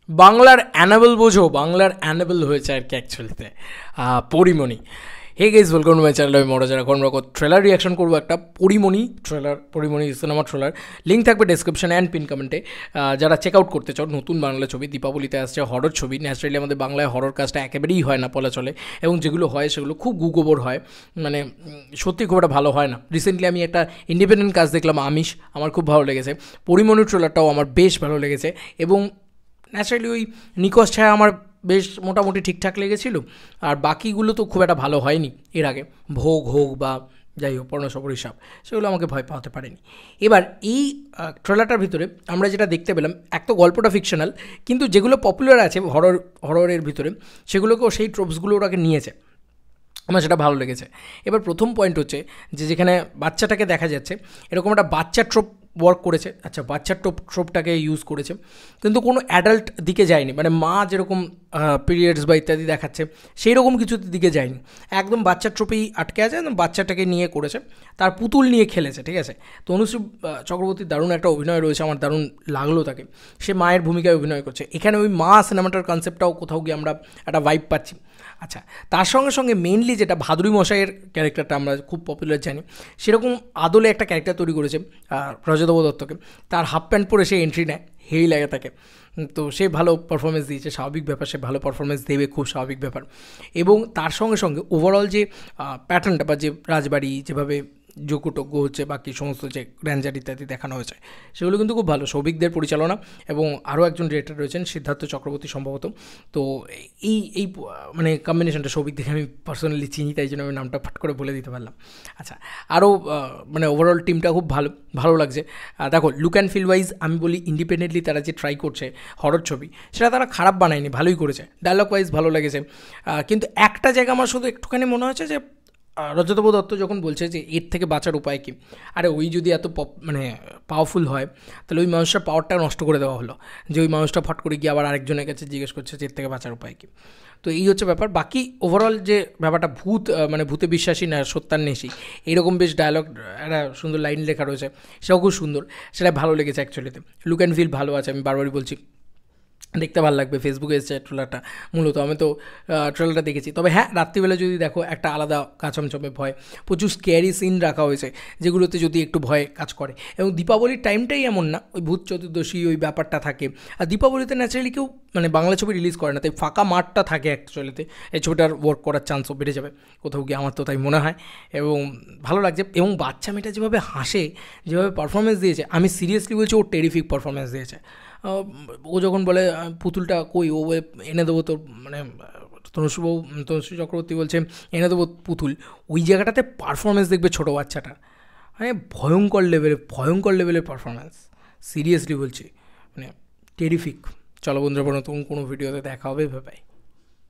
বাংলার অ্যানাবেল বোঝো, বাংলার অ্যানাবেল হয়েছে আর কি অ্যাকচুয়ালিতে Porimoni. Hey guys, welcome to my channel. আমি মনোজ। এখন আমরা ট্রেলার রিয়াকশন করবো একটা Porimoni trailer, Porimoni cinema trailer. Link থাকবে ডেসক্রিপশনে অ্যান্ড পিন কমেন্টে। যারা চেক আউট করতে চাও, নতুন বাংলা ছবি, দীপাবলিতে আসছে, হরর ছবি। ন্যাচারালি আমাদের বাংলায় হরর কাজটা একেবারেই হয় না বলা চলে, এবং যেগুলো হয় সেগুলো খুব গুগোবর হয়, মানে সত্যি খুব একটা ভালো হয় না। রিসেন্টলি আমি একটা ইন্ডিপেন্ডেন্ট কাজ দেখলাম, আমিষ, আমার খুব ভালো লেগেছে। পরিমণি ট্রেলারটাও আমার বেশ ভালো লেগেছে, এবং ন্যাচারালি ওই নিকশ ছায়া আমার বেশ মোটামুটি ঠিকঠাক লেগেছিল। আর বাকিগুলো তো খুব একটা ভালো হয়নি এর আগে, ভোগ হোক বা যাই হোক পর্ণসপর হিসাব, সেগুলো আমাকে ভয় পাওয়াতে পারেনি। এবার এই ট্রেলারটার ভিতরে আমরা যেটা দেখতে পেলাম, এক তো গল্পটা ফিকশনাল, কিন্তু যেগুলো পপুলার আছে হররের ভিতরে, সেগুলোকেও সেই ট্রোপসগুলো ওরাকে নিয়েছে, আমার সেটা ভালো লেগেছে। এবার প্রথম পয়েন্ট হচ্ছে যে যেখানে বাচ্চাটাকে দেখা যাচ্ছে, এরকম একটা বাচ্চা ট্রোপ ওয়ার্ক করেছে। আচ্ছা, বাচ্চার ট্রোপটাকে ইউজ করেছে, কিন্তু কোনো অ্যাডাল্ট দিকে যায়নি, মানে মা যেরকম পিরিয়ডস বা ইত্যাদি দেখাচ্ছে সেই রকম কিছুর দিকে যায়নি, একদম বাচ্চার ট্রোপেই আটকে আছে, একদম বাচ্চাটাকে নিয়ে করেছে, তার পুতুল নিয়ে খেলেছে, ঠিক আছে। তো অনুশ্রী চক্রবর্তীর দারুণ একটা অভিনয় রয়েছে, আমার দারুণ লাগলো তাকে, সে মায়ের ভূমিকায় অভিনয় করছে। এখানে ওই মা সিনেমাটার কনসেপ্টটাও কোথাও গিয়ে আমরা একটা ভাইব পাচ্ছি। আচ্ছা, তার সঙ্গে সঙ্গে মেইনলি যেটা ভাদুরী মশাইয়ের ক্যারেক্টারটা আমরা খুব পপুলার জানি, সেরকম আদলে একটা ক্যারেক্টার তৈরি করেছে রজতবাবু দত্তকে। তার হাফ প্যান্ট পরে সে এন্ট্রি নেয়, হেই লাগে তাকে। তো সে ভালো পারফরমেন্স দিয়েছে, স্বাভাবিক ব্যাপার, সে ভালো পারফরমেন্স দেবে, খুব স্বাভাবিক ব্যাপার। এবং তার সঙ্গে সঙ্গে ওভারঅল যে প্যাটার্নটা বা যে রাজবাড়ি যেভাবে যোগ্যটোগ্য হচ্ছে, বাকি সমস্ত যে গ্র্যান্ডার ইত্যাদি দেখানো হয়েছে, সেগুলো কিন্তু খুব ভালো। সৌভিকদের পরিচালনা, এবং আরও একজন ডিরেক্টর রয়েছেন সিদ্ধার্থ চক্রবর্তী সম্ভবত। তো এই মানে কম্বিনেশনটা, সৌভিক দেখে আমি পার্সোনালি চিনি, তাই জন্য আমি নামটা ফট করে বলে দিতে পারলাম। আচ্ছা, আরও মানে ওভারঅল টিমটা খুব ভালো লাগছে। দেখো, লুক অ্যান্ড ফিল ওয়াইজ আমি বলি, ইন্ডিপেন্ডেন্টলি তারা যে ট্রাই করছে হরর ছবি, সেটা তারা খারাপ বানায়নি, ভালোই করেছে। ডায়লগ ওয়াইজ ভালো লেগেছে, কিন্তু একটা জায়গা আমার শুধু একটুখানি মনে হয়েছে যে রজতবাবু দত্ত যখন বলছে যে এর থেকে বাঁচার উপায় কী, আরে ওই যদি এত মানে পাওয়ারফুল হয়, তাহলে ওই মানুষটার পাওয়ারটা নষ্ট করে দেওয়া হলো, যে ওই মানুষটা ফট করে গিয়ে আবার আরেকজনের কাছে জিজ্ঞেস করছে যে এর থেকে বাঁচার উপায় কী। তো এই হচ্ছে ব্যাপার। বাকি ওভারঅল যে ব্যাপারটা মানে ভূতে বিশ্বাসী না সত্যান্বেষী, এইরকম বেশ ডায়লগ, একটা সুন্দর লাইন লেখা রয়েছে, সেটাও খুব সুন্দর, সেটা ভালো লেগেছে অ্যাকচুয়ালিতে। লুক অ্যান্ড ফিল ভালো আছে, আমি বারবারই বলছি, দেখতে ভালো লাগবে। ফেসবুকে এসেছে ট্রেলারটা, মূলত আমি তো ট্রেলারটা দেখেছি। তবে হ্যাঁ, রাত্রিবেলা যদি দেখো, একটা আলাদা কাচমচমে ভয়, প্রচুর স্ক্যারি সিন রাখা হয়েছে, যেগুলোতে যদি একটু ভয় কাজ করে। এবং দীপাবলির টাইমটাই এমন না, ওই ভূত চতুর্দশী ওই ব্যাপারটা থাকে। আর দীপাবলিতে ন্যাচারালি কেউ মানে বাংলা ছবি রিলিজ করে না, তাই ফাঁকা মাঠটা থাকে অ্যাকচুয়ালিতে, এই ছবিটার ওয়ার্ক করার চান্সও বেড়ে যাবে কোথাও গিয়ে, আমার তো তাই মনে হয়। এবং ভালো লাগছে, এবং বাচ্চা মেয়েটা যেভাবে হাসে, যেভাবে পারফরমেন্স দিয়েছে, আমি সিরিয়াসলি বলছি, ও টেরিফিক পারফরমেন্স দিয়েছে। ও যখন বলে পুতুলটা কই, ও এনে দেবো তোর, মানে তনুশ্রী চক্রবর্তী বলছে এনে দেবো পুতুল, ওই জায়গাটাতে পারফরমেন্স দেখবে ছোটো বাচ্চাটা, মানে ভয়ঙ্কর লেভেলের পারফরমেন্স, সিরিয়াসলি বলছি, মানে টেরিফিক। চলো বন্ধুরা, নতুন কোনো ভিডিওতে দেখা হবে, ভাই।